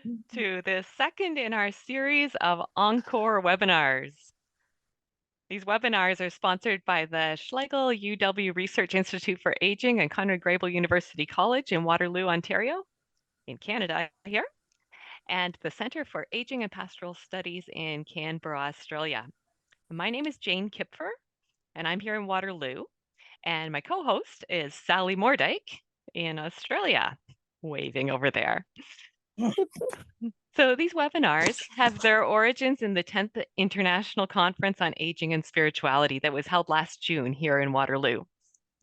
to the second in our series of Encore Webinars. These webinars are sponsored by the Schlegel UW Research Institute for Aging and Conrad Grebel University College in Waterloo, Ontario, in Canada here, and the Centre for Aging and Pastoral Studies in Canberra, Australia. My name is Jane Kipfer, and I'm here in Waterloo, and my co-host is Sally Mordyke in Australia, waving over there. So these webinars have their origins in the 10th International Conference on Aging and Spirituality that was held last June here in Waterloo.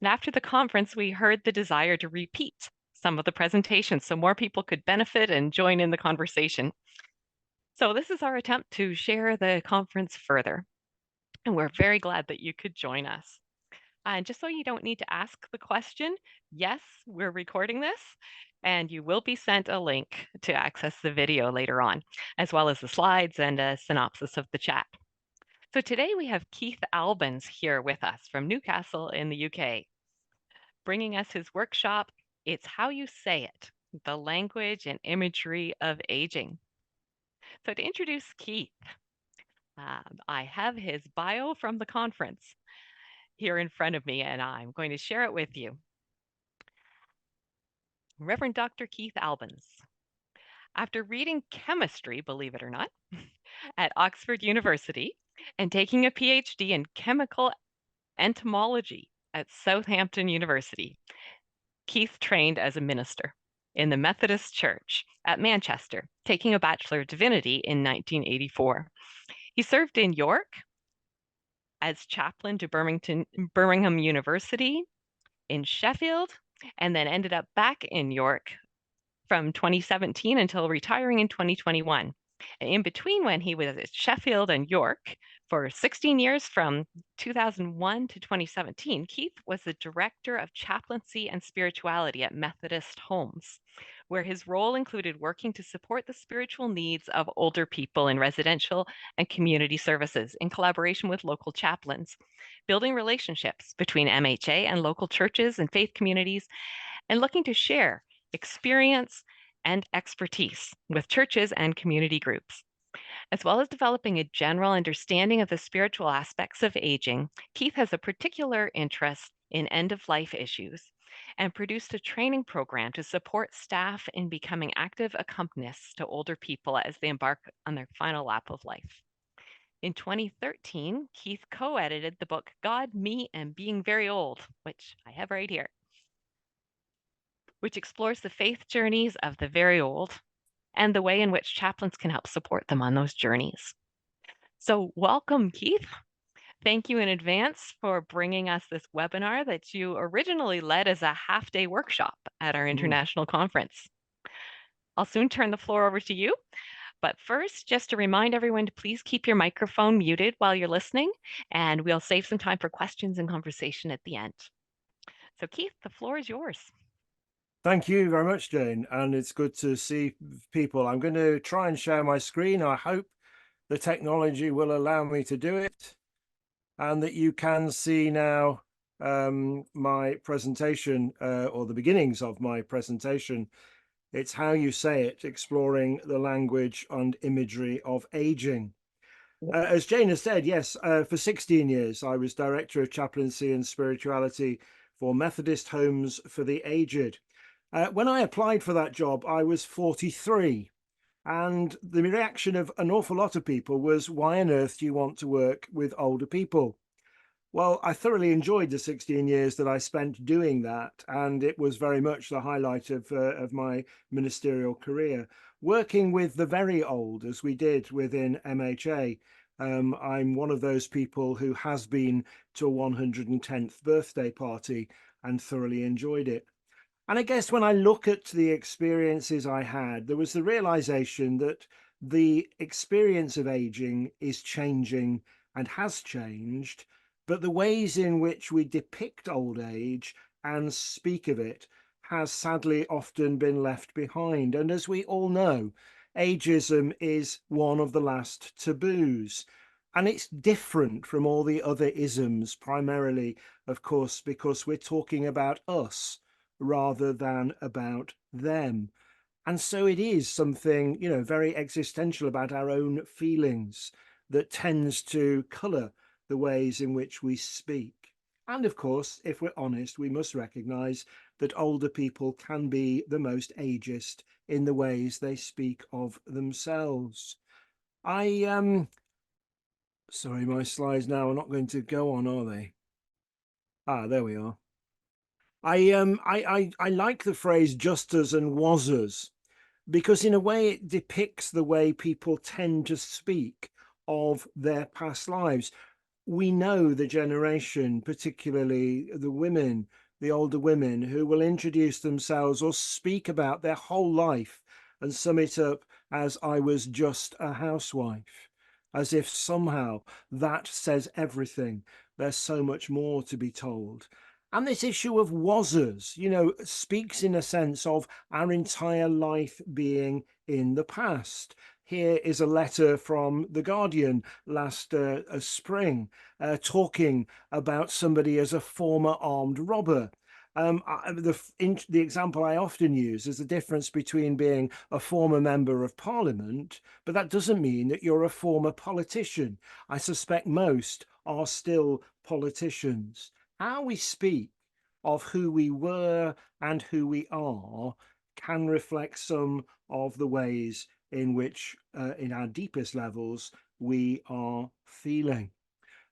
And after the conference, we heard the desire to repeat some of the presentations so more people could benefit and join in the conversation. So this is our attempt to share the conference further. And we're very glad that you could join us. And just so you don't need to ask the question, yes, we're recording this, and you will be sent a link to access the video later on, as well as the slides and a synopsis of the chat. So today we have Keith Albans here with us from Newcastle in the UK, bringing us his workshop, It's How You Say It, the Language and Imagery of Aging. So to introduce Keith, I have his bio from the conference here in front of me, and I'm going to share it with you. Reverend Dr. Keith Albans. After reading chemistry, believe it or not, at Oxford University and taking a PhD in chemical entomology at Southampton University, Keith trained as a minister in the Methodist Church at Manchester, taking a Bachelor of Divinity in 1984. He served in York as chaplain to Birmingham University, in Sheffield, and then ended up back in York from 2017 until retiring in 2021. And in between when he was at Sheffield and York for 16 years from 2001 to 2017, Keith was the director of chaplaincy and spirituality at Methodist Homes, where his role included working to support the spiritual needs of older people in residential and community services in collaboration with local chaplains, building relationships between MHA and local churches and faith communities, and looking to share experience and expertise with churches and community groups. As well as developing a general understanding of the spiritual aspects of aging, Keith has a particular interest in end-of-life issues and produced a training program to support staff in becoming active accompanists to older people as they embark on their final lap of life. In 2013, Keith co-edited the book God, Me, and Being Very Old, which I have right here, which explores the faith journeys of the very old and the way in which chaplains can help support them on those journeys. So welcome, Keith. Thank you in advance for bringing us this webinar that you originally led as a half-day workshop at our international conference. I'll soon turn the floor over to you. But first, just to remind everyone to please keep your microphone muted while you're listening, and we'll save some time for questions and conversation at the end. So Keith, the floor is yours. Thank you very much, Jane, and it's good to see people. I'm going to try and share my screen. I hope the technology will allow me to do it and that you can see now my presentation or the beginnings of my presentation. It's How You Say It, exploring the language and imagery of aging. As Jane has said, yes, for 16 years, I was Director of Chaplaincy and Spirituality for Methodist Homes for the Aged. When I applied for that job, I was 43. And the reaction of an awful lot of people was, why on earth do you want to work with older people? Well, I thoroughly enjoyed the 16 years that I spent doing that, and it was very much the highlight of my ministerial career. Working with the very old, as we did within MHA, I'm one of those people who has been to a 110th birthday party and thoroughly enjoyed it. And I guess when I look at the experiences I had, there was the realization that the experience of aging is changing and has changed, but the ways in which we depict old age and speak of it has sadly often been left behind. And as we all know, ageism is one of the last taboos. And it's different from all the other isms, primarily, of course, because we're talking about us rather than about them. And so it is something, very existential about our own feelings that tends to colour the ways in which we speak. And of course, if we're honest, we must recognise that older people can be the most ageist in the ways they speak of themselves. Sorry, my slides now are not going to go on, are they? Ah, there we are. I like the phrase justers and wasers, because in a way it depicts the way people tend to speak of their past lives. We know the generation, particularly the women, the older women, who will introduce themselves or speak about their whole life and sum it up as "I was just a housewife," as if somehow that says everything. There's so much more to be told. And this issue of wasers, speaks in a sense of our entire life being in the past. Here is a letter from The Guardian last spring, talking about somebody as a former armed robber. The example I often use is the difference between being a former member of parliament, but that doesn't mean that you're a former politician. I suspect most are still politicians. How we speak of who we were and who we are can reflect some of the ways in which, in our deepest levels, we are feeling.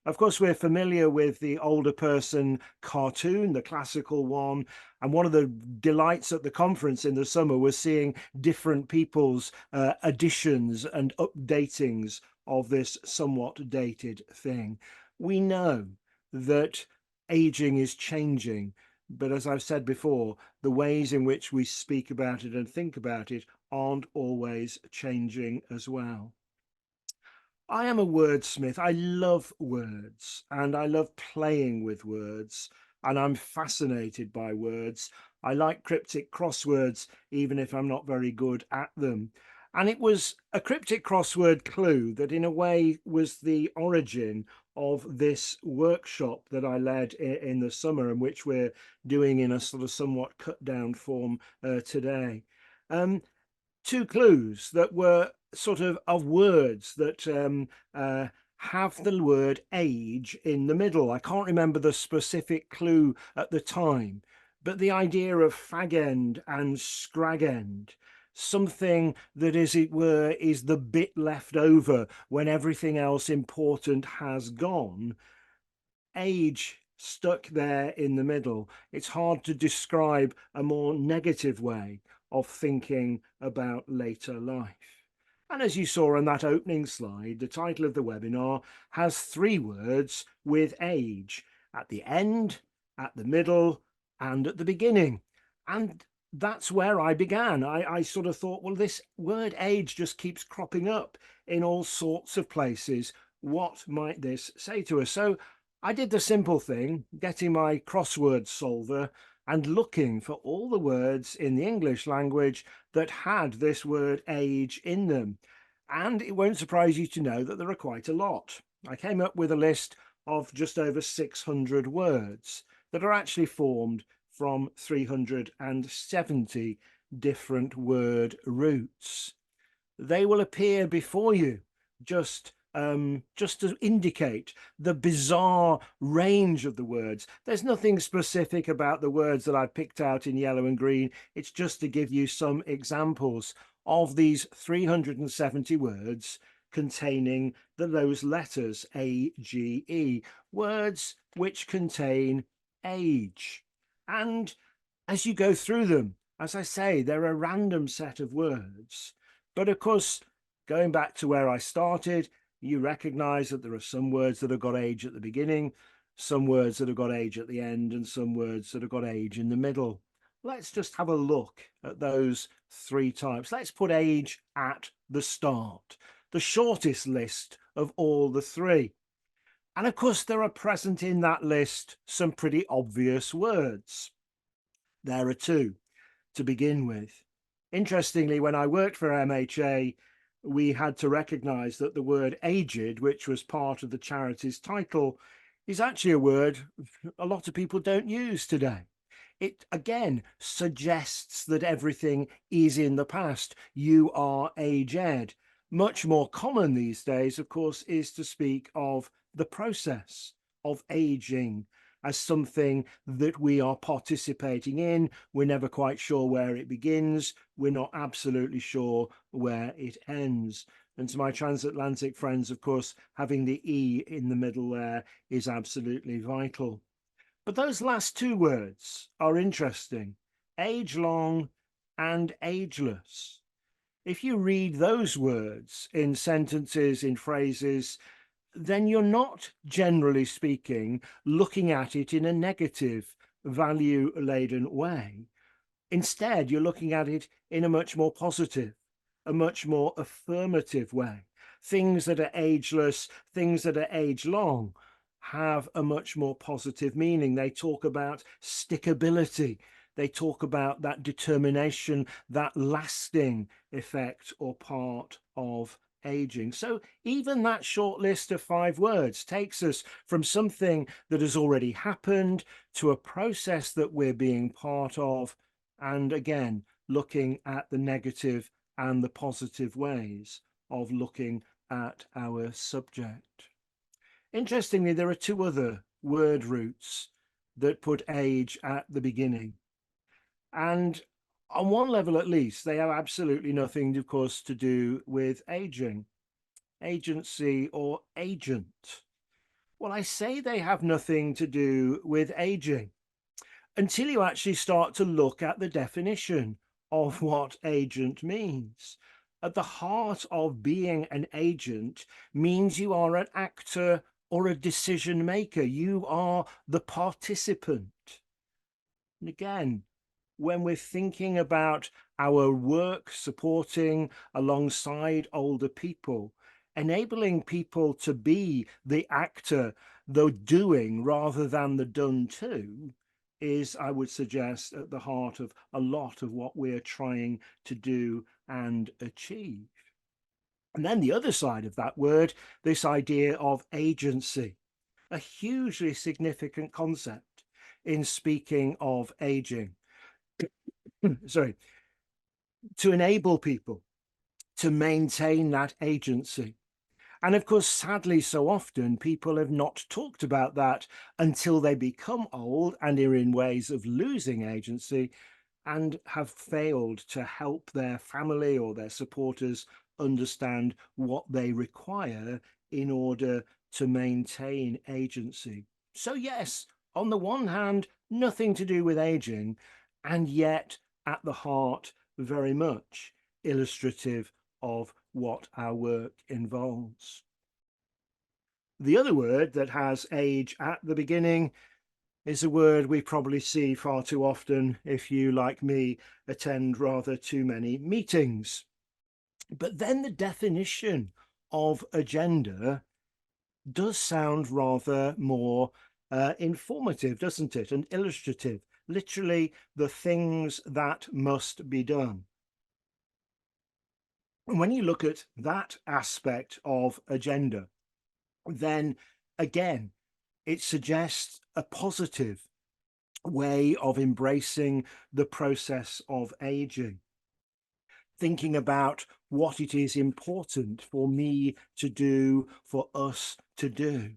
Of course, we're familiar with the older person cartoon, the classical one. And one of the delights at the conference in the summer was seeing different people's additions and updatings of this somewhat dated thing. We know that aging is changing, but as I've said before, the ways in which we speak about it and think about it aren't always changing as well. I am a wordsmith. I love words and I love playing with words, and I'm fascinated by words. I like cryptic crosswords, even if I'm not very good at them. And it was a cryptic crossword clue that, in a way, was the origin of this workshop that I led in the summer, and which we're doing in a sort of somewhat cut down form today. Um, Two clues that were sort of words that have the word age in the middle. I can't remember the specific clue at the time, but the idea of fag end and scrag end, something that, as it were, is the bit left over when everything else important has gone. Age stuck there in the middle. It's hard to describe a more negative way of thinking about later life. And as you saw on that opening slide, the title of the webinar has three words with age: at the end, at the middle, and at the beginning. And that's where I began. I sort of thought, well, this word age just keeps cropping up in all sorts of places. What might this say to us? So I did the simple thing, getting my crossword solver and looking for all the words in the English language that had this word age in them. And it won't surprise you to know that there are quite a lot. I came up with a list of just over 600 words that are actually formed from 370 different word roots. They will appear before you just to indicate the bizarre range of the words. There's nothing specific about the words that I picked out in yellow and green. It's just to give you some examples of these 370 words containing those letters AGE, words which contain age. And as you go through them, as I say, they're a random set of words. But of course, going back to where I started, you recognize that there are some words that have got age at the beginning, some words that have got age at the end, and some words that have got age in the middle. Let's just have a look at those three types. Let's put age at the start, the shortest list of all the three. And of course, there are present in that list some pretty obvious words. There are two to begin with. Interestingly, when I worked for MHA, we had to recognize that the word aged, which was part of the charity's title, is actually a word a lot of people don't use today. it again suggests that everything is in the past. You are aged. Much more common these days, of course, is to speak of the process of aging as something that we are participating in. We're never quite sure where it begins. We're not absolutely sure where it ends. And to my transatlantic friends, of course, having the E in the middle there is absolutely vital. But those last two words are interesting: age long and ageless. If you read those words in sentences, in phrases, then you're not, generally speaking, looking at it in a negative, value-laden way. Instead, you're looking at it in a much more positive, a much more affirmative way. Things that are ageless, things that are age long, have a much more positive meaning. They talk about stickability. They talk about that determination, that lasting effect or part of aging. So even that short list of 5 words takes us from something that has already happened to a process that we're being part of, and again, looking at the negative and the positive ways of looking at our subject. Interestingly, there are 2 other word roots that put age at the beginning. And on one level, at least, they have absolutely nothing, of course, to do with aging, agency or agent. Well, I say they have nothing to do with aging until you actually start to look at the definition of what agent means. At the heart of being an agent means you are an actor or a decision maker. You are the participant. And again, when we're thinking about our work supporting alongside older people, enabling people to be the actor, the doing rather than the done to, is, I would suggest, at the heart of a lot of what we're trying to do and achieve. And then the other side of that word, this idea of agency, a hugely significant concept in speaking of aging. Sorry, to enable people to maintain that agency. And of course, sadly, so often people have not talked about that until they become old and are in ways of losing agency and have failed to help their family or their supporters understand what they require in order to maintain agency. So yes, on the one hand, nothing to do with aging, and yet at the heart, very much illustrative of what our work involves. The other word that has age at the beginning is a word we probably see far too often if you, like me, attend rather too many meetings. But then the definition of agenda does sound rather more informative, doesn't it? And illustrative, literally the things that must be done. And when you look at that aspect of agenda, then again, it suggests a positive way of embracing the process of aging, thinking about what it is important for me to do, for us to do.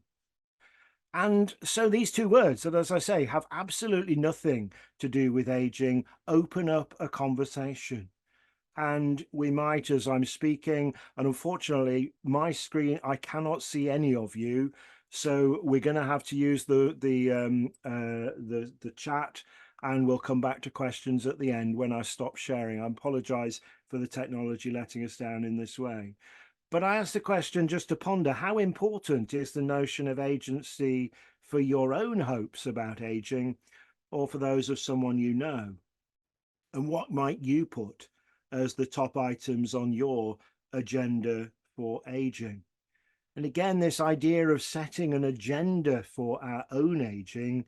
And so these 2 words that, as I say, have absolutely nothing to do with aging, open up a conversation. And we might, as I'm speaking, and unfortunately my screen, I cannot see any of you, so we're going to have to use the chat, and we'll come back to questions at the end when I stop sharing. I apologize for the technology letting us down in this way. But I asked the question just to ponder: how important is the notion of agency for your own hopes about aging, or for those of someone you know? And what might you put as the top items on your agenda for aging? And again, this idea of setting an agenda for our own aging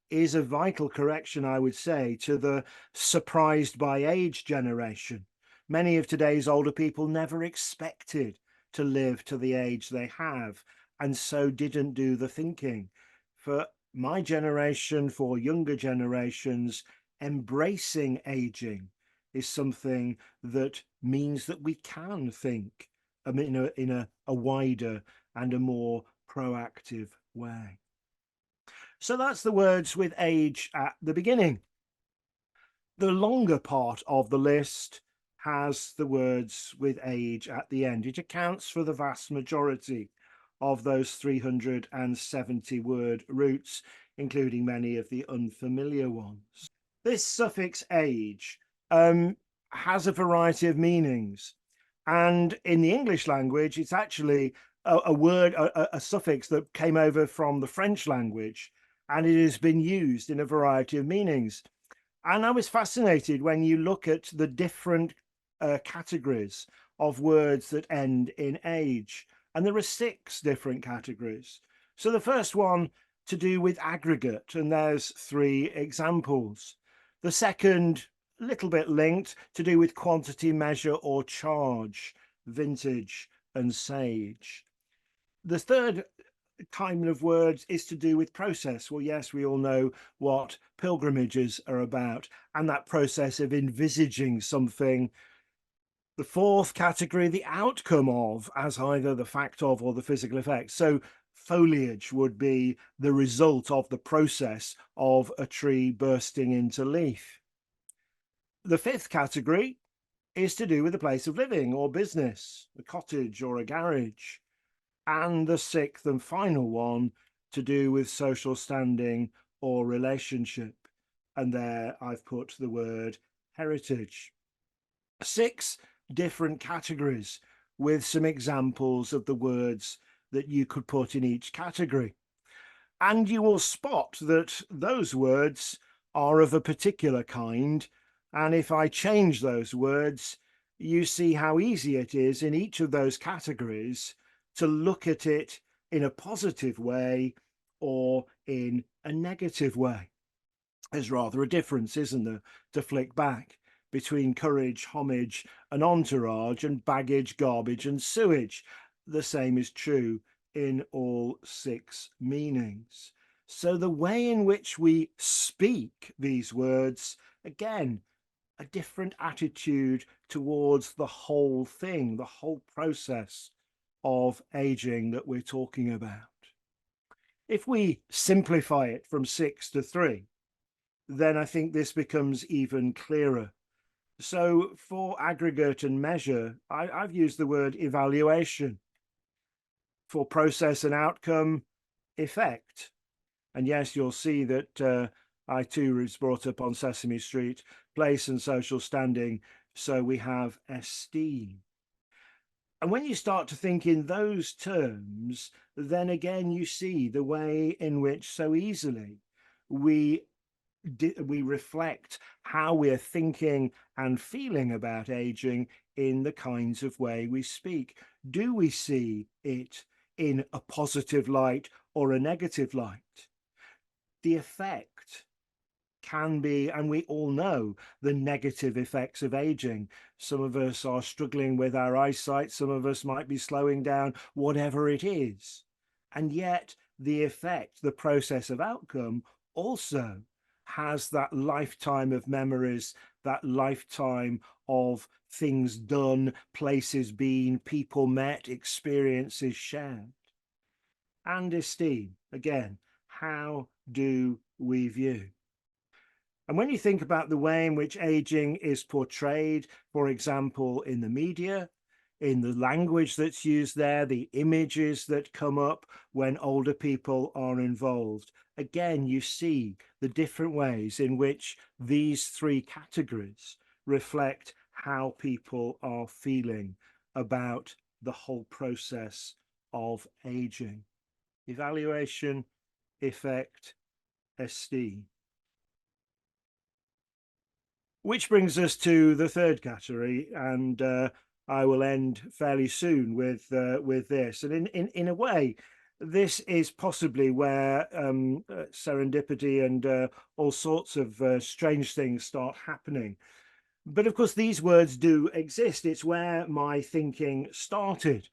is a vital correction, I would say, to the surprised by age generation. Many of today's older people never expected to live to the age they have, and so didn't do the thinking. For my generation, for younger generations, embracing aging is something that means that we can think in a wider and a more proactive way. So that's the words with age at the beginning. The longer part of the list has the words with age at the end. It accounts for the vast majority of those 370 word roots, including many of the unfamiliar ones. This suffix age has a variety of meanings. And in the English language, it's actually a word, a suffix that came over from the French language, and it has been used in a variety of meanings. And I was fascinated when you look at the different categories of words that end in age. And there are 6 different categories. So the first one to do with aggregate, and there's 3 examples. The second, a little bit linked, to do with quantity, measure, or charge, vintage and sage. The third kind of words is to do with process. Well, yes, we all know what pilgrimages are about and that process of envisaging something. The fourth category, the outcome of, as either the fact of or the physical effect. So foliage would be the result of the process of a tree bursting into leaf. The fifth category is to do with the place of living or business, a cottage or a garage. And the sixth and final one to do with social standing or relationship. And there I've put the word heritage. 6 different categories with some examples of the words that you could put in each category. And you will spot that those words are of a particular kind. And if I change those words, you see how easy it is in each of those categories to look at it in a positive way or in a negative way. There's rather a difference, isn't there, to flick back between courage, homage, and entourage, and baggage, garbage, and sewage. The same is true in all 6 meanings. So the way in which we speak these words, again, a different attitude towards the whole thing, the whole process of aging that we're talking about. If we simplify it from 6 to 3, then I think this becomes even clearer. So for aggregate and measure, I've used the word evaluation. For process and outcome, effect. And yes, you'll see that I too was brought up on Sesame Street, place and social standing. So we have esteem. And when you start to think in those terms, then again, you see the way in which so easily we reflect how we're thinking and feeling about aging in the kinds of way we speak. Do we see it in a positive light or a negative light? The effect can be, and we all know the negative effects of aging. Some of us are struggling with our eyesight, some of us might be slowing down, whatever it is. And yet the effect, the process of outcome also has that lifetime of memories, that lifetime of things done, places been, people met, experiences shared. And esteem, again, how do we view? And when you think about the way in which aging is portrayed, for example, in the media, in the language that's used there, the images that come up when older people are involved, again, you see the different ways in which these 3 categories reflect how people are feeling about the whole process of aging. Evaluation, effect, esteem. Which brings us to the third category, and I will end fairly soon with this. And in a way, this is possibly where serendipity and all sorts of strange things start happening. But of course, these words do exist. It's where my thinking started.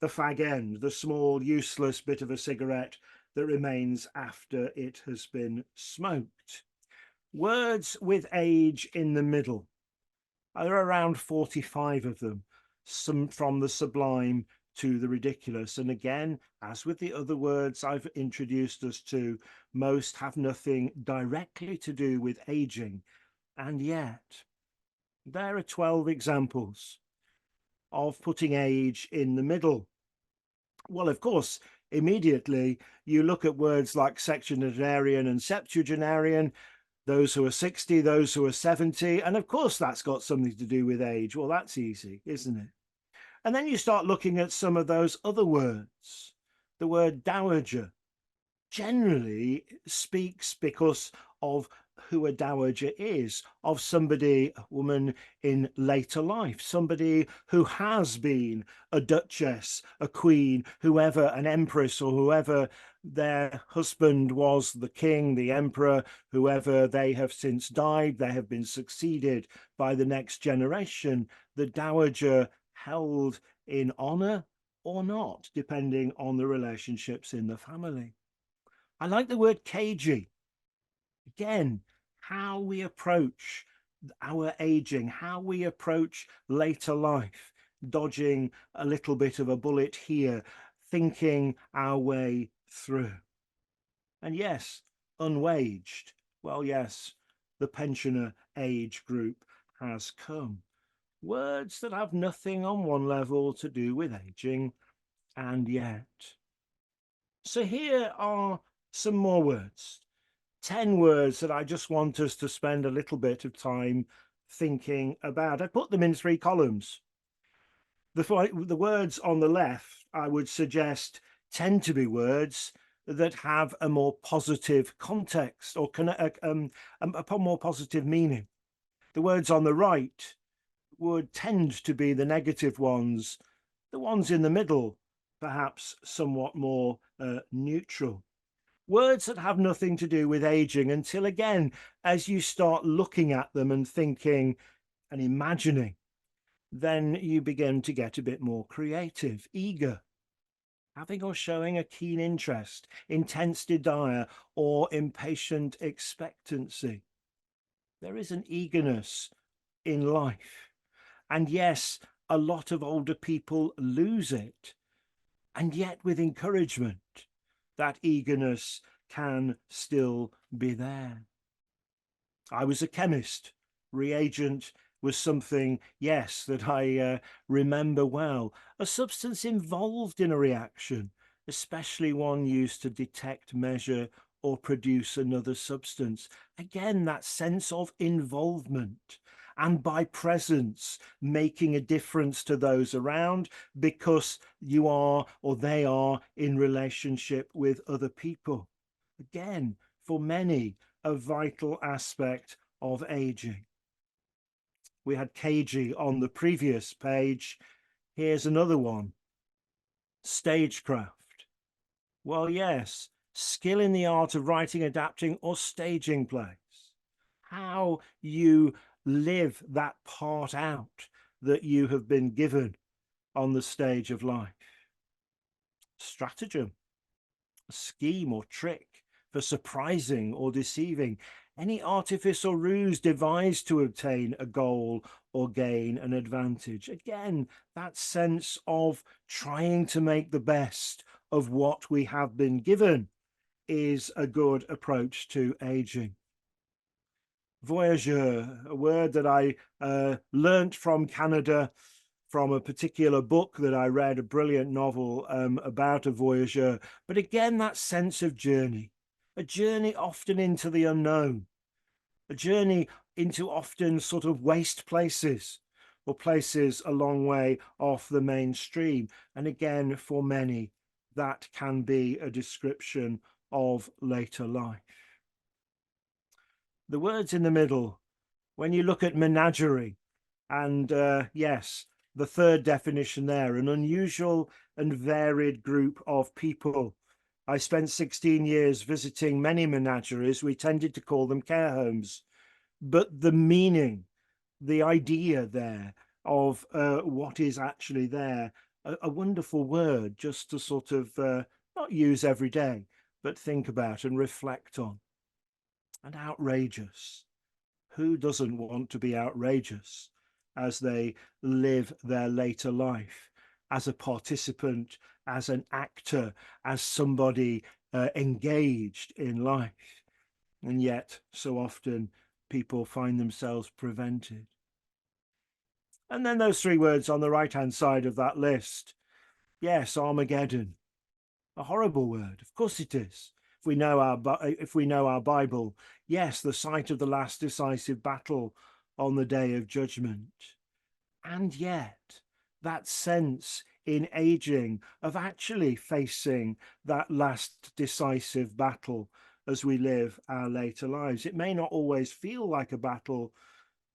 The fag end, the small, useless bit of a cigarette that remains after it has been smoked. Words with age in the middle. There are around 45 of them, some from the sublime to the ridiculous. And again, as with the other words I've introduced us to, most have nothing directly to do with aging. And yet, there are 12 examples of putting age in the middle. Well, of course, immediately you look at words like sexagenarian and septuagenarian, those who are 60, those who are 70, and of course that's got something to do with age. Well, that's easy, isn't it? And then you start looking at some of those other words. The word dowager generally speaks because of who a dowager is, of somebody, a woman in later life, somebody who has been a duchess, a queen, whoever, an empress, or whoever their husband was, the king, the emperor, whoever. They have since died, they have been succeeded by the next generation. The dowager held in honor or not, depending on the relationships in the family. I like the word cagey. Again, how we approach our aging, how we approach later life, dodging a little bit of a bullet here, thinking our way through. And yes, unwaged. Well, yes, the pensioner age group has come. Words that have nothing on one level to do with aging, and yet. So here are some more words. 10 words that I just want us to spend a little bit of time thinking about. I put them in 3 columns. The words on the left, I would suggest, tend to be words that have a more positive context or a more positive meaning. The words on the right would tend to be the negative ones. The ones in the middle, perhaps somewhat more neutral. Words that have nothing to do with aging until, again, as you start looking at them and thinking and imagining, then you begin to get a bit more creative. Eager, having or showing a keen interest, intense desire, or impatient expectancy. There is an eagerness in life. And yes, a lot of older people lose it. And yet, with encouragement, that eagerness can still be there. I was a chemist. Reagent was something, yes, that I remember well. A substance involved in a reaction, especially one used to detect, measure, or produce another substance. Again, that sense of involvement. And by presence, making a difference to those around because you are or they are in relationship with other people. Again, for many, a vital aspect of aging. We had cagey on the previous page. Here's another one. Stagecraft. Well, yes, skill in the art of writing, adapting, or staging plays. How you live that part out that you have been given on the stage of life. Stratagem, a scheme or trick for surprising or deceiving. Any artifice or ruse devised to obtain a goal or gain an advantage. Again, that sense of trying to make the best of what we have been given is a good approach to aging. Voyageur, a word that I learnt from Canada from a particular book that I read, a brilliant novel about a voyageur. But again, that sense of journey, a journey often into the unknown, a journey into often sort of waste places or places a long way off the mainstream. And again, for many, that can be a description of later life. The words in the middle, when you look at menagerie, and yes, the third definition there, an unusual and varied group of people. I spent 16 years visiting many menageries. We tended to call them care homes. But the meaning, the idea there of what is actually there, a wonderful word just to sort of not use every day, but think about and reflect on. And outrageous. Who doesn't want to be outrageous as they live their later life, as a participant, as an actor, as somebody engaged in life? And yet, so often, people find themselves prevented. And then those three words on the right-hand side of that list. Yes, Armageddon. A horrible word. Of course it is. If we know our Bible, yes, the site of the last decisive battle on the day of judgment. And yet, that sense in aging of actually facing that last decisive battle as we live our later lives. It may not always feel like a battle,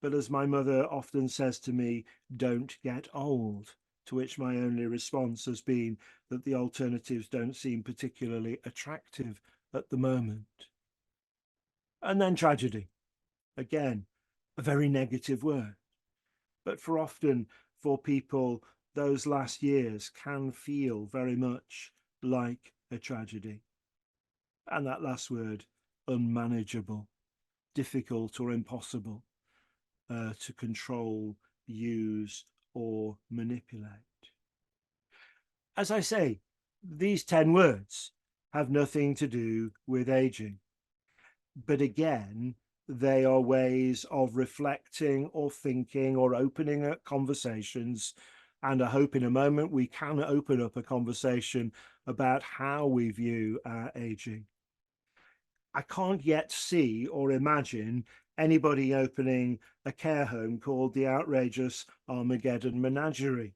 but as my mother often says to me, don't get old. To which my only response has been that the alternatives don't seem particularly attractive at the moment. And then tragedy. Again, a very negative word. But for people, those last years can feel very much like a tragedy. And that last word, unmanageable, difficult or impossible to control, use, or manipulate. As I say, these 10 words have nothing to do with aging. But again, they are ways of reflecting or thinking or opening up conversations. And I hope in a moment we can open up a conversation about how we view our aging. I can't yet see or imagine anybody opening a care home called the outrageous Armageddon Menagerie.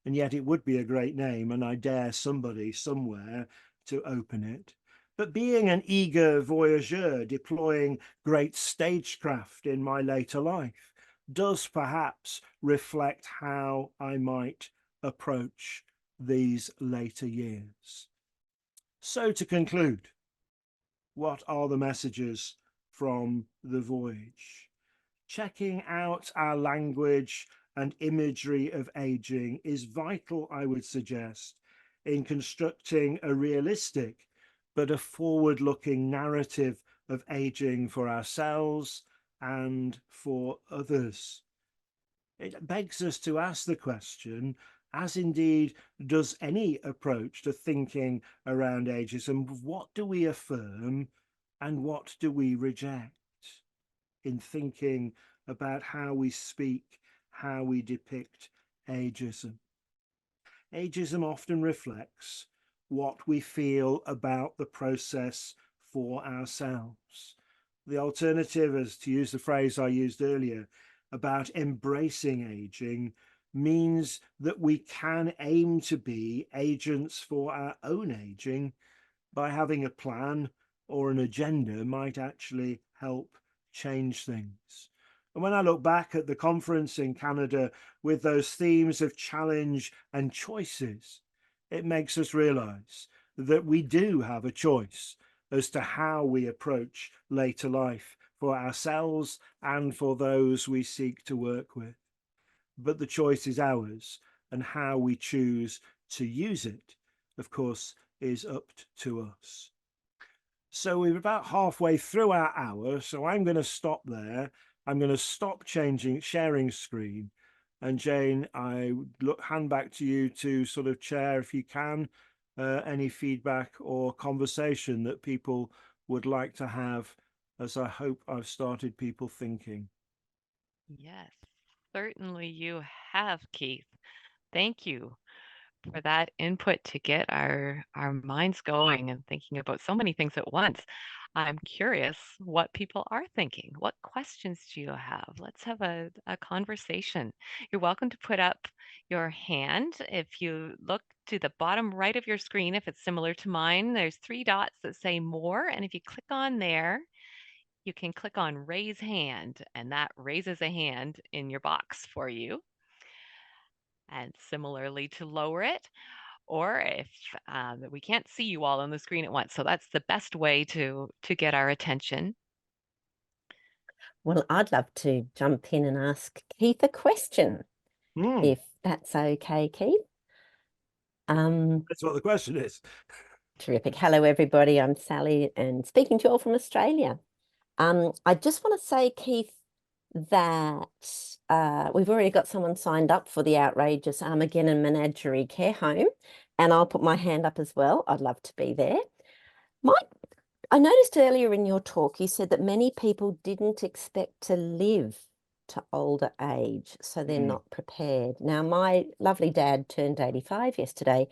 And yet it would be a great name, and I dare somebody somewhere to open it. But being an eager voyageur deploying great stagecraft in my later life does perhaps reflect how I might approach these later years. So to conclude, what are the messages from the voyage? Checking out our language and imagery of aging is vital, I would suggest, in constructing a realistic but a forward-looking narrative of aging for ourselves and for others. It begs us to ask the question, as indeed does any approach to thinking around ageism, what do we affirm and what do we reject in thinking about how we speak, how we depict ageism? Ageism often reflects what we feel about the process for ourselves. The alternative, as to use the phrase I used earlier, about embracing aging, means that we can aim to be agents for our own aging by having a plan or an agenda might actually help change things. And when I look back at the conference in Canada with those themes of challenge and choices, it makes us realize that we do have a choice as to how we approach later life for ourselves and for those we seek to work with. But the choice is ours, and how we choose to use it, of course, is up to us. So we're about halfway through our hour, so I'm going to stop there. I'm going to stop sharing screen. And Jane, I hand back to you to sort of chair, if you can, any feedback or conversation that people would like to have, as I hope I've started people thinking. Yes, certainly you have, Keith. Thank you for that input to get our minds going and thinking about so many things at once. I'm curious what people are thinking. What questions do you have? Let's have a conversation. You're welcome to put up your hand. If you look to the bottom right of your screen, if it's similar to mine, there's 3 dots that say more. And if you click on there, you can click on raise hand, and that raises a hand in your box for you. And similarly to lower it, or if we can't see you all on the screen at once. So that's the best way to get our attention. Well, I'd love to jump in and ask Keith a question, if that's okay, Keith. That's what the question is. Terrific. Hello, everybody. I'm Sally and speaking to you all from Australia. I just want to say, Keith, that we've already got someone signed up for the outrageous Armageddon Menagerie Care Home, and I'll put my hand up as well. I'd love to be there. I noticed earlier in your talk, you said that many people didn't expect to live to older age, so they're not prepared. Now, my lovely dad turned 85 yesterday,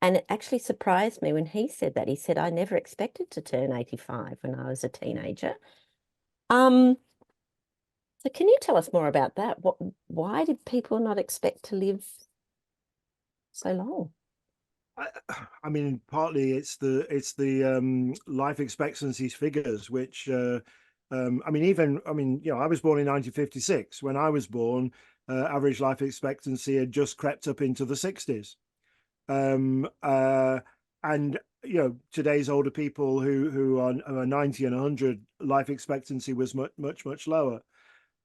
and it actually surprised me when he said that. He said, I never expected to turn 85 when I was a teenager. So can you tell us more about that? Why did people not expect to live so long? I mean, partly it's the life expectancy figures, which I mean, I was born in 1956. When I was born, average life expectancy had just crept up into the 60s. And today's older people who are 90 and 100, life expectancy was much lower.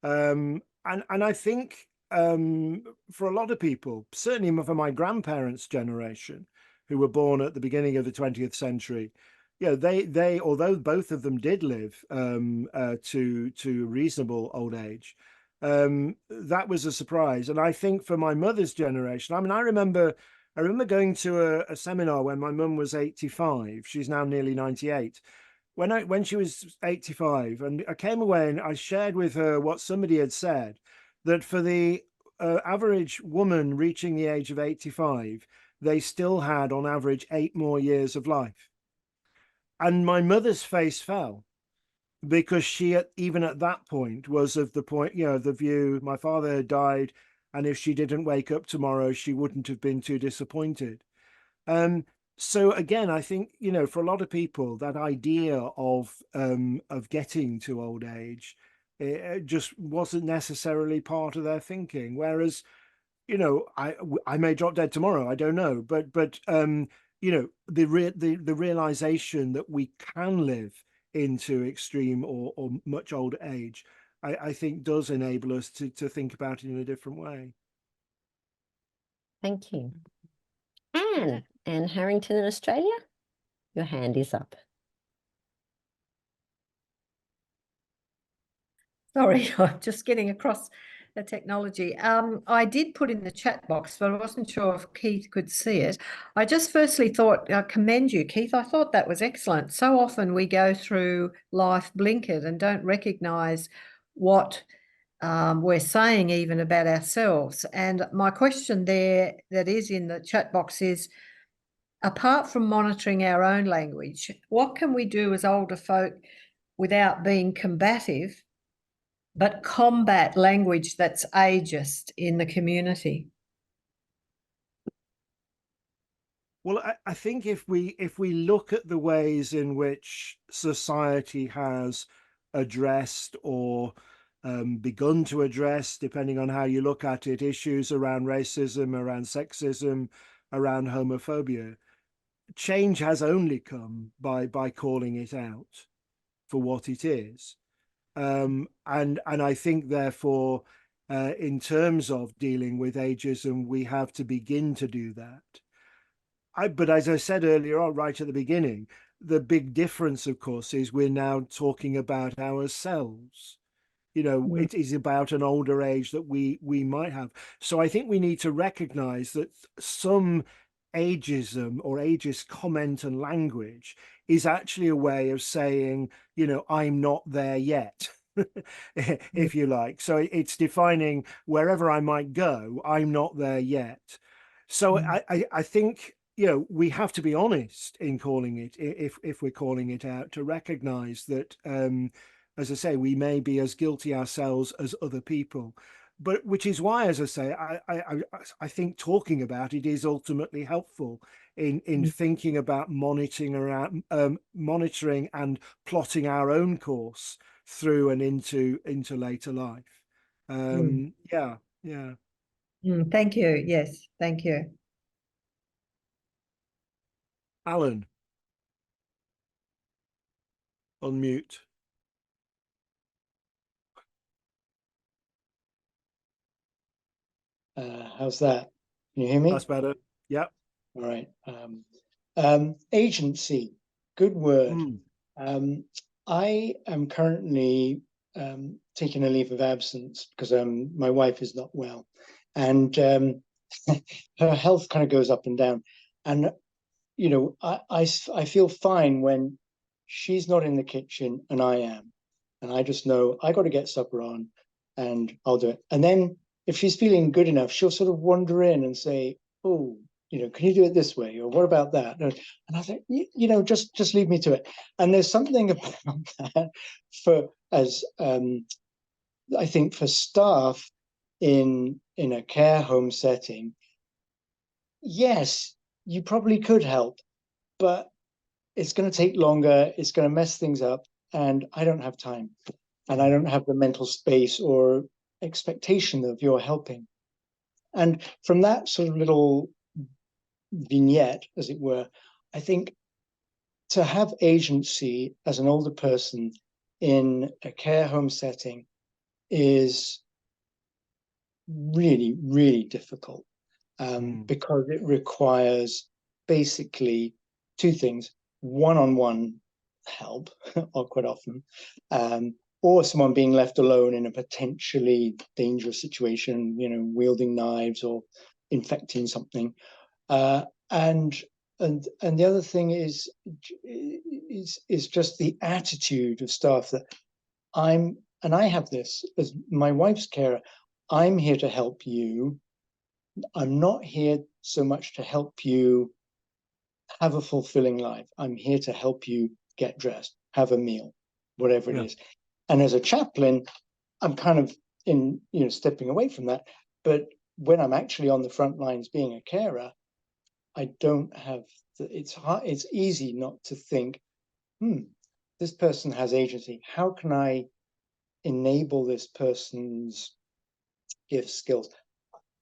And I think for a lot of people, certainly for my grandparents' generation, who were born at the beginning of the 20th century, they although both of them did live to reasonable old age, that was a surprise. And I think for my mother's generation, I mean, I remember going to a seminar when my mum was 85. She's now nearly 98. When she was 85, and I came away and I shared with her what somebody had said, that for the average woman reaching the age of 85, they still had on average 8 more years of life. And my mother's face fell, because she, even at that point, was of the view, my father had died, and if she didn't wake up tomorrow, she wouldn't have been too disappointed. So again, I think, for a lot of people, that idea of getting to old age, it just wasn't necessarily part of their thinking. Whereas, I may drop dead tomorrow, I don't know, but the realization that we can live into extreme or much older age, I think does enable us to think about it in a different way. Thank you. Anne Harrington in Australia, your hand is up. Sorry, I'm just getting across the technology. I did put in the chat box, but I wasn't sure if Keith could see it. I just firstly thought, I commend you, Keith. I thought that was excellent. So often we go through life blinkered and don't recognise what we're saying even about ourselves. And my question there that is in the chat box is, apart from monitoring our own language, what can we do as older folk without being combative, but combat language that's ageist in the community? Well, I think if we look at the ways in which society has addressed or begun to address, depending on how you look at it, issues around racism, around sexism, around homophobia, change has only come by calling it out for what it is. And I think, therefore, in terms of dealing with ageism, we have to begin to do that. But as I said earlier on, right at the beginning, the big difference, of course, is we're now talking about ourselves. It is about an older age that we might have. So I think we need to recognize that some ageism or ageist comment and language is actually a way of saying, I'm not there yet, if you like. So it's defining wherever I might go, I'm not there yet. So I think, we have to be honest in calling it, if we're calling it out, to recognize that, as I say, we may be as guilty ourselves as other people. But which is why, as I say, I think talking about it is ultimately helpful in thinking about monitoring and plotting our own course through and into later life. Yeah. Thank you. Yes, thank you. Alan, unmute. How's that? Can you hear me? That's better. Yep. All right. Agency, good word. I am currently taking a leave of absence because my wife is not well, and her health kind of goes up and down. And you know, I feel fine when she's not in the kitchen and I am, and I just know I got to get supper on, and I'll do it. And then if she's feeling good enough, she'll sort of wander in and say, "Oh, you know, can you do it this way? Or what about that?" And I think, you know, just leave me to it. And there's something about that for as I think for staff in a care home setting. Yes, you probably could help, but it's going to take longer. It's going to mess things up, and I don't have time, and I don't have the mental space or expectation of your helping. And from that sort of little vignette, as it were, I think to have agency as an older person in a care home setting is really, really difficult, because it requires basically two things: one-on-one help, or quite often, or someone being left alone in a potentially dangerous situation, you know, wielding knives or infecting something. And the other thing is just the attitude of staff that I have this as my wife's carer. I'm here to help you. I'm not here so much to help you have a fulfilling life. I'm here to help you get dressed, have a meal, whatever it is. And as a chaplain, I'm kind of stepping away from that. But when I'm actually on the front lines being a carer, I don't have it's hard. It's easy not to think, this person has agency. How can I enable this person's gift skills?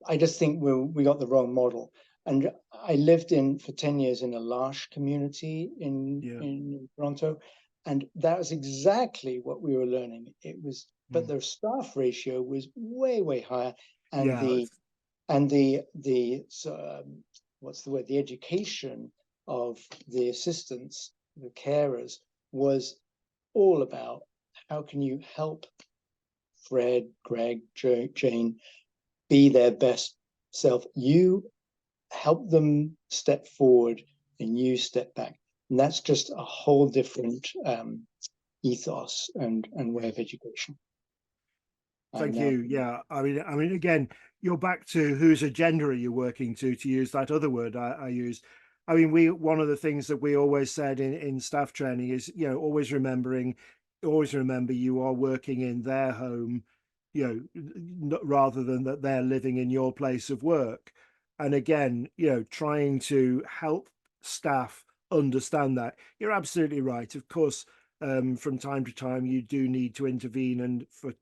I just think we got the wrong model. And I lived for 10 years in a L'Arche community in Toronto, and that was exactly what we were learning. It was, but their staff ratio was way, way higher, and the education of the assistants, the carers, was all about how can you help Fred, Greg, Jane be their best self. You help them step forward and you step back. And that's just a whole different ethos and way of education. Thank you. Yeah, I mean, again, you're back to whose agenda are you working to use that other word I used. I mean, one of the things that we always said in staff training is, you know, always remember you are working in their home, you know, rather than that they're living in your place of work. And again, you know, trying to help staff understand that. You're absolutely right. Of course, from time to time you do need to intervene, and for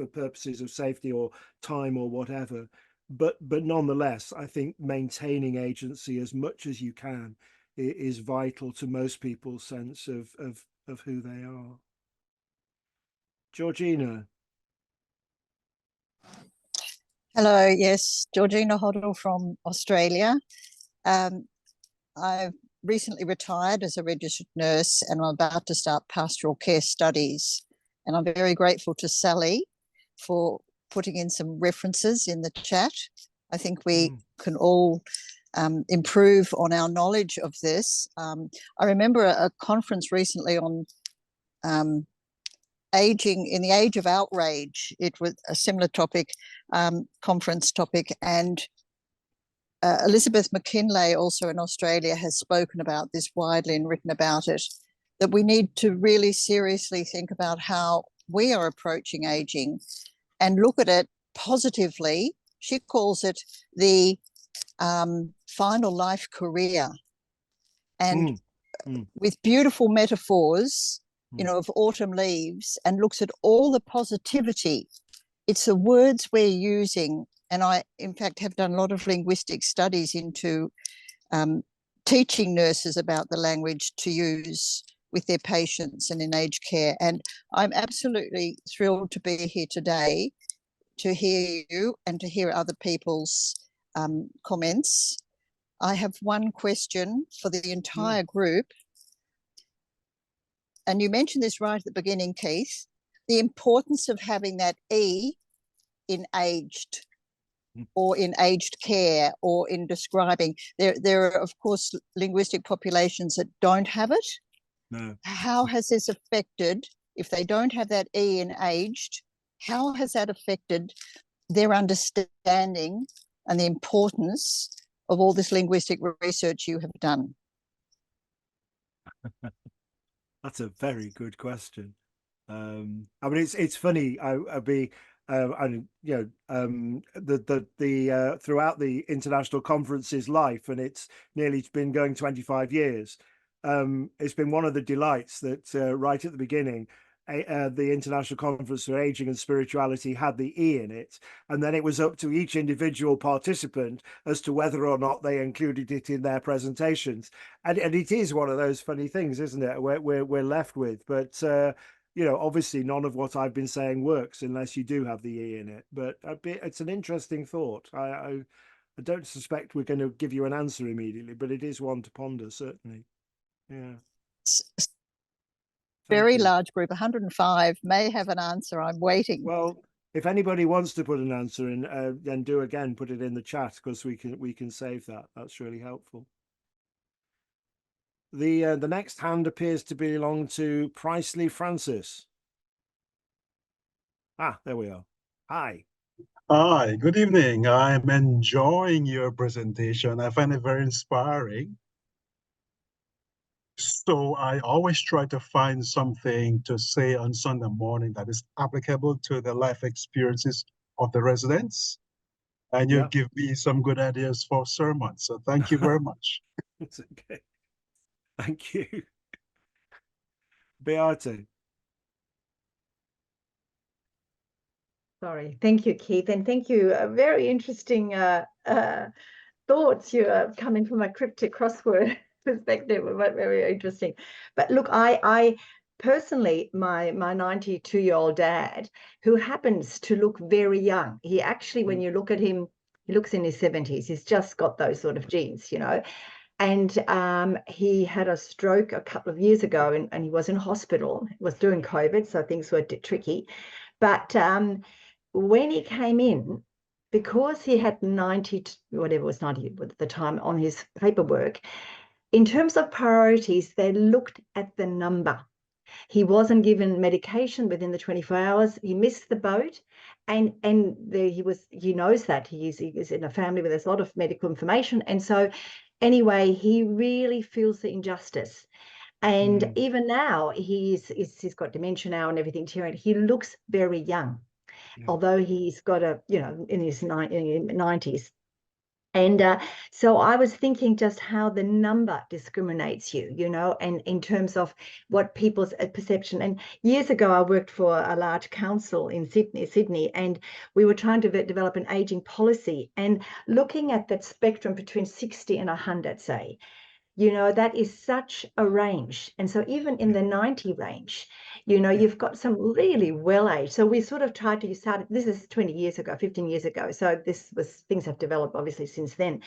purposes of safety or time or whatever, but nonetheless, I think maintaining agency as much as you can is vital to most people's sense of who they are. Georgina. Hello, yes, Georgina Hoddle from Australia. I've recently retired as a registered nurse, and I'm about to start pastoral care studies. And I'm very grateful to Sally for putting in some references in the chat. I think we can all improve on our knowledge of this. I remember a conference recently on aging in the age of outrage. It was a similar topic, conference topic, and Elizabeth McKinlay, also in Australia, has spoken about this widely and written about it, that we need to really seriously think about how we are approaching aging and look at it positively. She calls it the final life career. And with beautiful metaphors, you know, of autumn leaves, and looks at all the positivity. It's the words we're using. And I, in fact, have done a lot of linguistic studies into teaching nurses about the language to use with their patients and in aged care. And I'm absolutely thrilled to be here today to hear you and to hear other people's comments. I have one question for the entire group. And you mentioned this right at the beginning, Keith. the importance of having that E in aged, or in aged care, or in describing. There are, of course, linguistic populations that don't have it. No. How has this affected, if they don't have that E in aged, how has that affected their understanding and the importance of all this linguistic research you have done? That's a very good question. I mean, it's funny. I'd be, and you know, the throughout the international conference's life, and it's nearly been going 25 years. It's been one of the delights that right at the beginning, the International Conference for Aging and Spirituality had the E in it, and then it was up to each individual participant as to whether or not they included it in their presentations. And it is one of those funny things, isn't it? We're left with, but you know, obviously none of what I've been saying works unless you do have the E in it. But it's an interesting thought. I don't suspect we're going to give you an answer immediately, but it is one to ponder, certainly. Yeah. Very large group, 105, may have an answer. I'm waiting. Well, if anybody wants to put an answer in, then do again, put it in the chat, because we can save that. That's really helpful. The next hand appears to belong to Priceley Francis. Ah, there we are. Hi. Hi, good evening. I'm enjoying your presentation. I find it very inspiring. So I always try to find something to say on Sunday morning that is applicable to the life experiences of the residents. And you give me some good ideas for sermons. So thank you very much. It's okay. Thank you. Beate. Sorry, thank you, Keith, and thank you. Very interesting thoughts. You are coming from a cryptic crossword perspective, but very interesting. But look, I personally, my 92-year-old dad, who happens to look very young. He actually, when you look at him, he looks in his 70s. He's just got those sort of genes, you know. And he had a stroke a couple of years ago, and he was in hospital. It was during COVID, so things were tricky. But when he came in, because he had 90, whatever was 90 at the time on his paperwork, in terms of priorities, they looked at the number. He wasn't given medication within the 24 hours. He missed the boat, and he knows that he is in a family where there's a lot of medical information, and so anyway, he really feels the injustice. And even now, he's got dementia now and everything. He looks very young. Although he's got in his 90s. And so I was thinking just how the number discriminates you, you know, and in terms of what people's perception. And years ago, I worked for a large council in Sydney, and we were trying to develop an aging policy, and looking at that spectrum between 60 and 100, say, you know, that is such a range. And so even in the 90 range, you know, you've got some really well-aged. So we sort of tried to start, this is 20 years ago, 15 years ago. So things have developed obviously since then.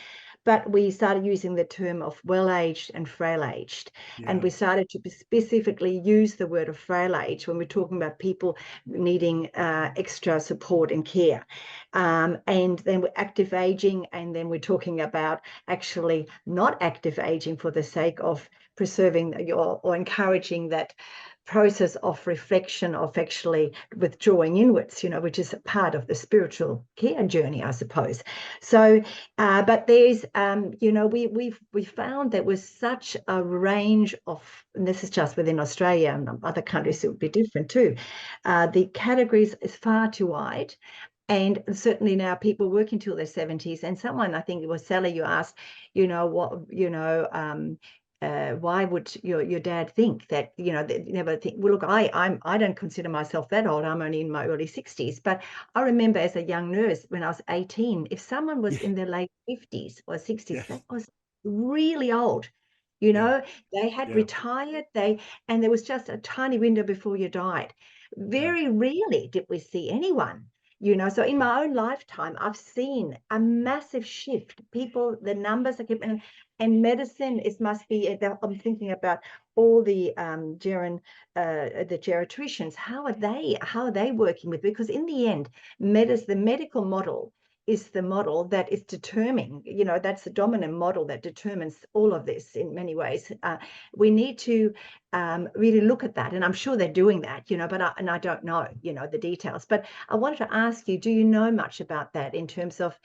But we started using the term of well-aged and frail-aged. And we started to specifically use the word of frail-aged when we're talking about people needing extra support and care. And then we're active aging, and then we're talking about actually not active aging for the sake of preserving or encouraging that process of reflection, of actually withdrawing inwards, you know, which is a part of the spiritual care journey, I suppose. So, but there's, you know, we found there was such a range of, and this is just within Australia, and other countries it would be different too. The categories is far too wide. And certainly now people work until their 70s. And someone, I think it was Sally, you asked, you know, what, you know, why would your dad think that, you know, they never think, well, look, I don't consider myself that old. I'm only in my early 60s. But I remember as a young nurse when I was 18, if someone was in their late 50s or 60s, that was really old. You know, they had retired, and there was just a tiny window before you died. Very rarely did we see anyone So in my own lifetime, I've seen a massive shift. People, the numbers are keeping, and medicine must be. I'm thinking about all the geriatricians. How are they working with? Because in the end, the medical model is the model that is determining. That's the dominant model that determines all of this in many ways. We need to really look at that, and I'm sure they're doing that. But I don't know, the details. But I wanted to ask you, do you know much about that in terms of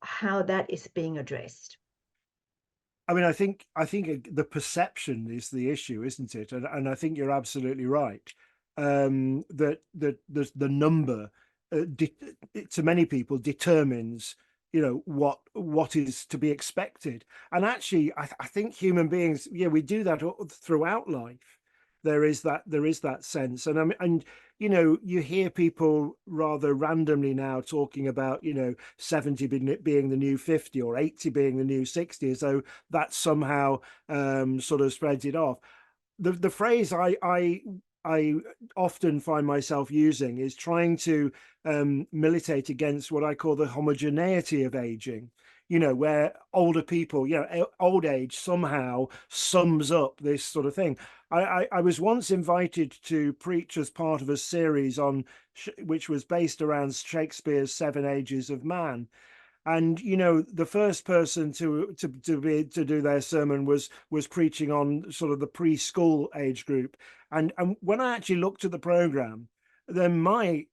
how that is being addressed? I mean, I think the perception is the issue, isn't it? And I think you're absolutely right. That the number to many people determines, what is to be expected. And actually, I think human beings, we do that throughout life. There is that sense, and I mean, and you hear people rather randomly now talking about 70 being the new 50 or 80 being the new 60, as though that somehow sort of spreads it off. The phrase I often find myself using is trying to militate against what I call the homogeneity of aging, where older people, old age somehow sums up this sort of thing. I was once invited to preach as part of a series which was based around Shakespeare's 7 Ages of Man. And the first person to do their sermon was preaching on sort of the preschool age group, and when I actually looked at the program, then my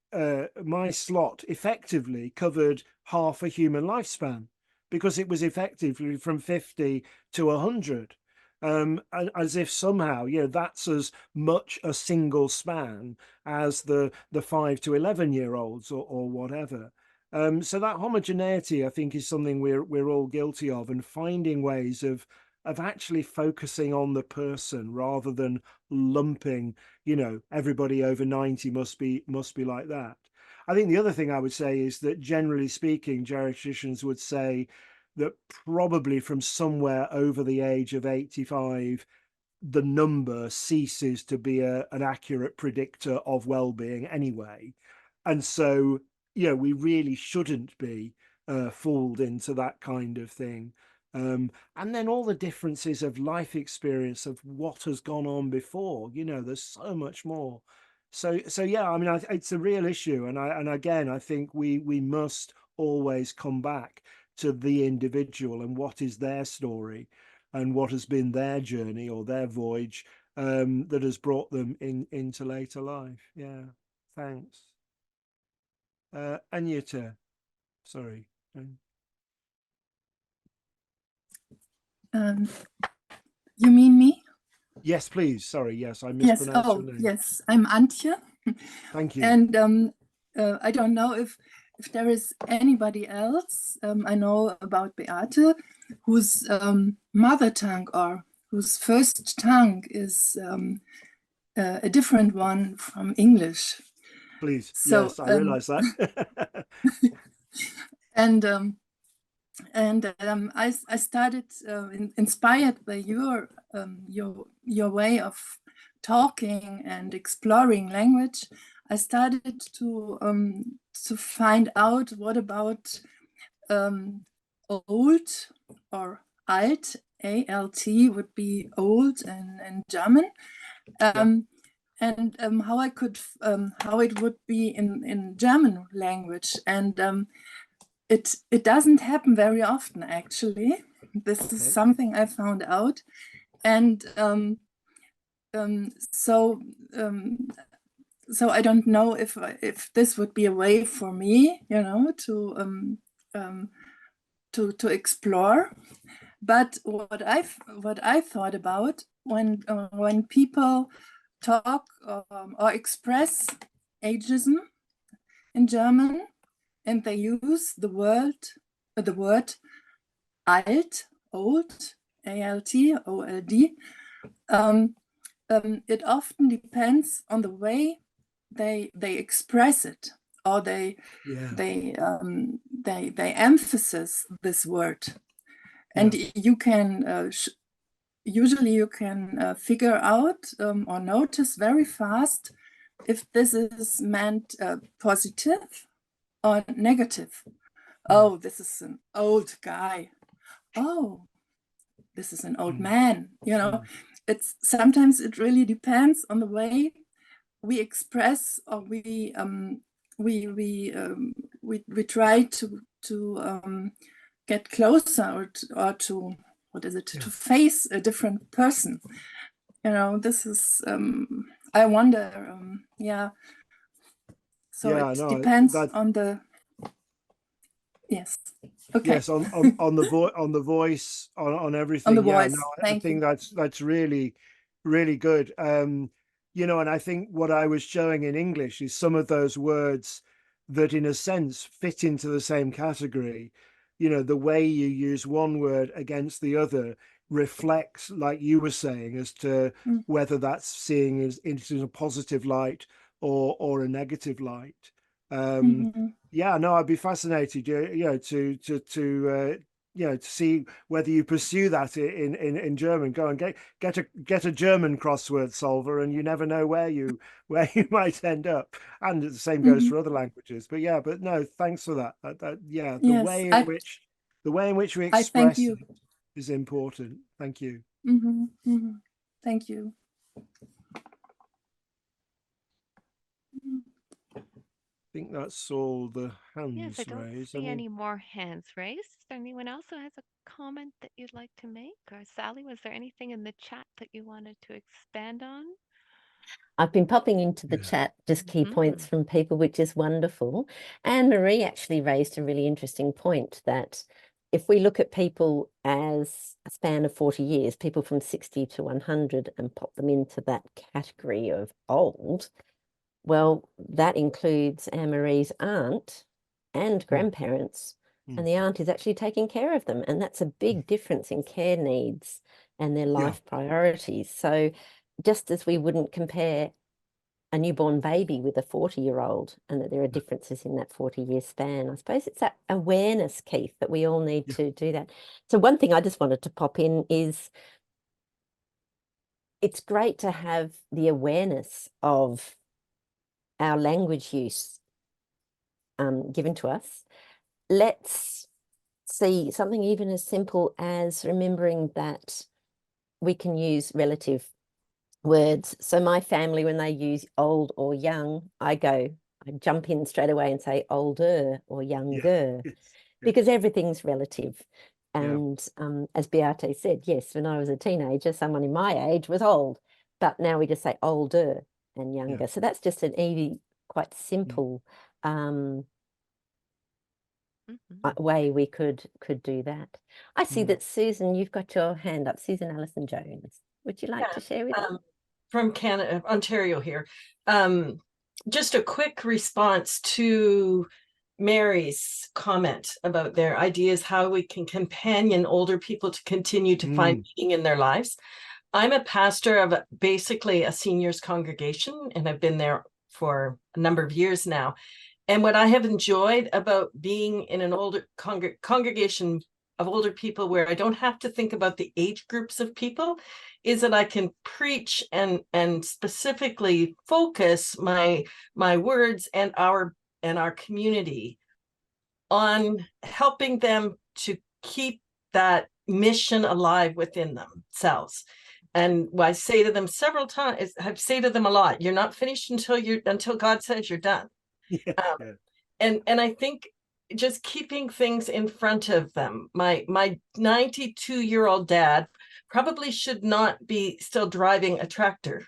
slot effectively covered half a human lifespan, because it was effectively from 50 to 100, as if somehow that's as much a single span as the 5 to 11-year-olds or whatever. So that homogeneity, I think, is something we're all guilty of, and finding ways of actually focusing on the person rather than lumping, everybody over 90 must be like that. I think the other thing I would say is that, generally speaking, geriatricians would say that probably from somewhere over the age of 85, the number ceases to be an accurate predictor of well-being anyway. And so, we really shouldn't be fooled into that kind of thing. And then all the differences of life experience of what has gone on before, there's so much more. So yeah, I mean, it's a real issue. And again, I think we must always come back to the individual and what is their story and what has been their journey or their voyage that has brought them into later life. Yeah, thanks. Anita, sorry. You mean me? Yes, please. Sorry. Yes, I Yes. mispronounced your name. Yes, I'm Antje. Thank you. And I don't know if there is anybody else. I know about Beate, whose mother tongue or whose first tongue is a different one from English. Please. So, yes, I realize that. I started inspired by your way of talking and exploring language. I started to find out what about old or alt, A-L-T would be old in German. And how I could how it would be in German language, and it doesn't happen very often, actually. This is something I found out, and so I don't know if this would be a way for me, to explore. But what I thought about when people talk or express ageism in German, and they use the word alt, old, A-L-T, O-L-D. It often depends on the way they express it, or they emphasize this word, and you can usually you can figure out or notice very fast if this is meant positive or negative. Oh, this is an old guy. Oh, this is an old man. You know, it's sometimes it really depends on the way we express, or we try to get closer, or to what is it, to face a different person. You know, this is I wonder. Yeah. So Yeah, it no, depends that on the. Yes. Okay. yes, on the voice, on everything. On the Yeah, voice. no, I Thank think you. that's really, really good. You know, and I think what I was showing in English is some of those words that in a sense fit into the same category. You know, the way you use one word against the other reflects, like you were saying, as to whether that's seeing as into a positive light or a negative light. Yeah, no, I'd be fascinated, you know, to you know, to see whether you pursue that in German. Go and get a German crossword solver, and you never know where you might end up. And the same goes for other languages. But yeah, but no, thanks for that. Yeah, the Yes, way in which we I thank express you. it is important. Thank you. Thank you. I think that's all the Yes, hands I don't raised. see any more hands raised. Is there anyone else who has a comment that you'd like to make? Or Sally, was there anything in the chat that you wanted to expand on? I've been popping into the chat just key points from people, which is wonderful. Anne Marie actually raised a really interesting point that if we look at people as a span of 40 years, people from 60 to 100, and pop them into that category of old, well, that includes Anne Marie's aunt and grandparents, and the aunt is actually taking care of them. And that's a big difference in care needs and their life priorities. So just as we wouldn't compare a newborn baby with a 40-year-old, and that there are differences in that 40-year span, I suppose it's that awareness, Keith, that we all need to do that. So one thing I just wanted to pop in is it's great to have the awareness of our language use given to us. Let's see something even as simple as remembering that we can use relative words. So my family, when they use old or young, I jump in straight away and say older or younger, because everything's relative. And as Beate said, yes, when I was a teenager, someone in my age was old, but now we just say older and younger. So that's just an easy, quite simple way we could do that. I see that Susan, you've got your hand up. Susan Allison Jones, would you like to share with us? From Canada, Ontario here. Just a quick response to Mary's comment about their ideas, how we can companion older people to continue to find meaning in their lives. I'm a pastor of basically a seniors congregation, and I've been there for a number of years now. And what I have enjoyed about being in an older congregation of older people, where I don't have to think about the age groups of people, is that I can preach and specifically focus my words and our community on helping them to keep that mission alive within themselves. And I say to them several times, I say to them a lot, you're not finished until God says you're done. And I think just keeping things in front of them. My 92-year-old dad probably should not be still driving a tractor,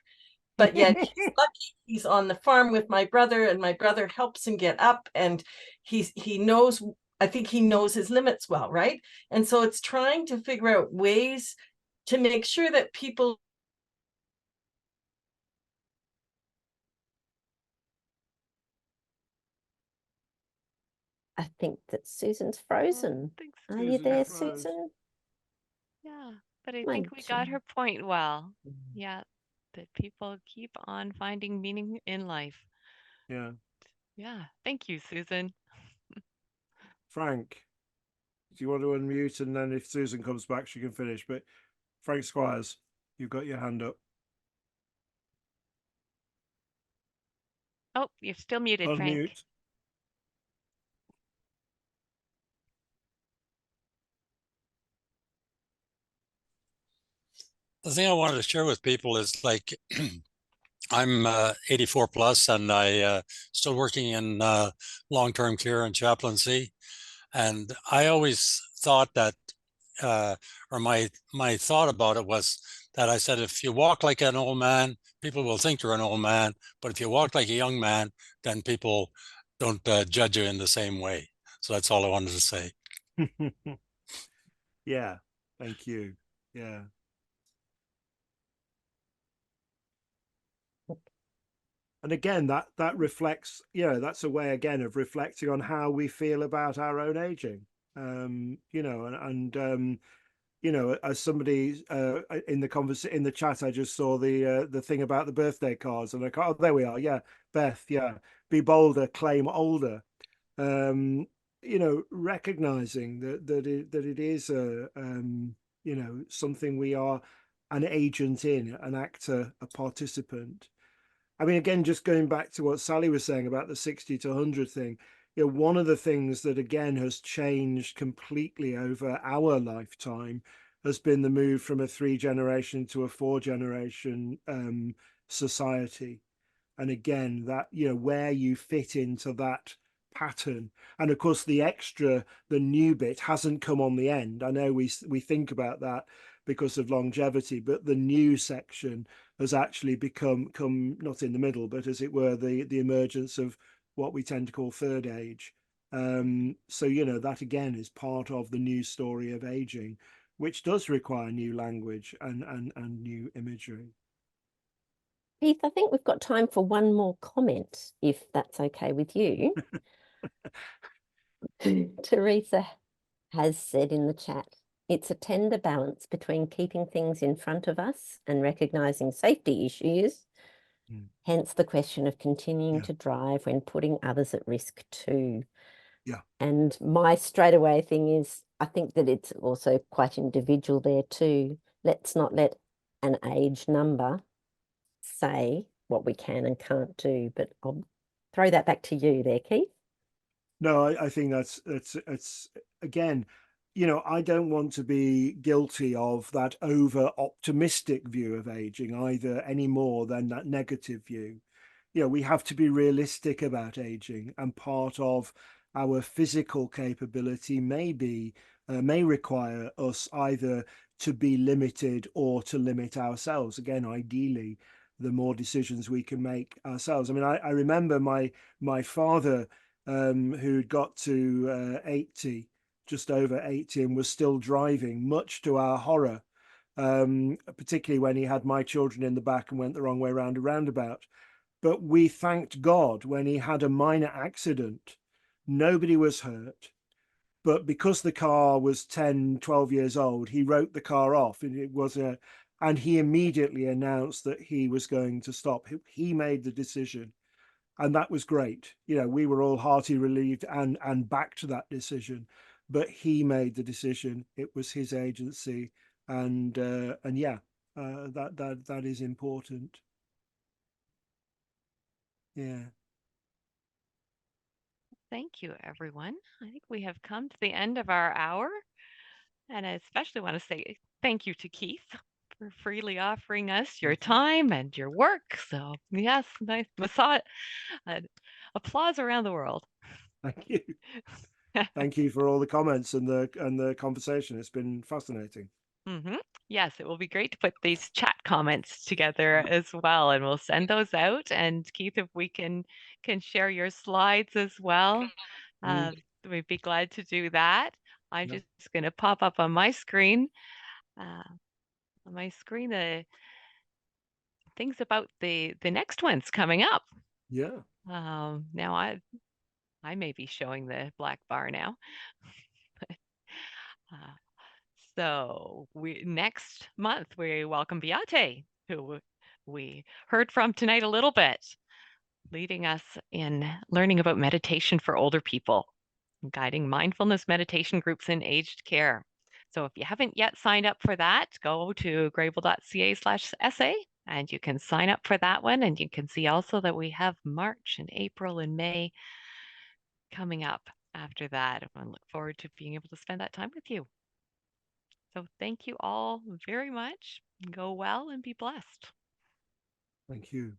but yet he's lucky he's on the farm with my brother, and my brother helps him get up, and he knows, I think he knows his limits well, right? And so it's trying to figure out ways to make sure that people I think that Susan's frozen. Are you there, Susan? Yeah, but I think we got her point well. Yeah, that people keep on finding meaning in life. Yeah, thank you, Susan. Frank, do you want to unmute, and then if Susan comes back, she can finish. But Frank Squires, you've got your hand up. Oh, you're still muted, Frank. Unmute. The thing I wanted to share with people is like, I'm 84 plus, and I still working in long-term care and chaplaincy. And I always thought that, or my thought about it was that I said, if you walk like an old man, people will think you're an old man. But if you walk like a young man, then people don't judge you in the same way. So that's all I wanted to say. Yeah, thank you. Yeah. And again, that reflects, you know, that's a way again of reflecting on how we feel about our own aging. You know, and you know, as somebody in the chat, I just saw the thing about the birthday cards, and oh, there we are. Yeah, Beth. Yeah, be bolder, claim older. You know, recognizing that it is a you know, something we are an agent in, an actor, a participant. I mean, again, just going back to what Sally was saying about the 60 to 100 thing, you know, one of the things that again has changed completely over our lifetime has been the move from a 3-generation to a 4-generation society. And again, that, you know, where you fit into that pattern. And of course, the new bit hasn't come on the end. I know we think about that because of longevity, but the new section has actually come not in the middle, but as it were, the emergence of what we tend to call third age. So, you know, that again is part of the new story of aging, which does require new language and new imagery. Keith, I think we've got time for one more comment, if that's okay with you. Teresa has said in the chat, it's a tender balance between keeping things in front of us and recognizing safety issues. Hence the question of continuing to drive when putting others at risk too. Yeah. And my straightaway thing is, I think that it's also quite individual there too. Let's not let an age number say what we can and can't do, but I'll throw that back to you there, Keith. No, I think that's again, you know, I don't want to be guilty of that over optimistic view of aging either, any more than that negative view. You know, we have to be realistic about aging, and part of our physical capability may require us either to be limited or to limit ourselves. Again, ideally, the more decisions we can make ourselves. I mean, I remember my father, who'd got to 80, just over 80, and was still driving, much to our horror, particularly when he had my children in the back and went the wrong way around a roundabout. But we thanked God when he had a minor accident. Nobody was hurt. But because the car was 10, 12 years old, he wrote the car off. And he immediately announced that he was going to stop. He made the decision. And that was great. You know, we were all heartily relieved and backed that decision. But he made the decision. It was his agency. And yeah, that is important. Yeah. Thank you, everyone. I think we have come to the end of our hour. And I especially want to say thank you to Keith for freely offering us your time and your work. So yes, nice massage. Applause around the world. Thank you. Thank you for all the comments and the conversation. It's been fascinating. Yes, it will be great to put these chat comments together as well, and we'll send those out. And Keith, if we can share your slides as well, we'd be glad to do that. I'm just going to pop up on my screen. Things about the next ones coming up. Yeah. Now I may be showing the black bar now. So next month we welcome Beate, who we heard from tonight a little bit, leading us in learning about meditation for older people, guiding mindfulness meditation groups in aged care. So if you haven't yet signed up for that, go to grable.ca/SA and you can sign up for that one. And you can see also that we have March and April and May coming up after that. I look forward to being able to spend that time with you. So thank you all very much. Go well and be blessed. Thank you.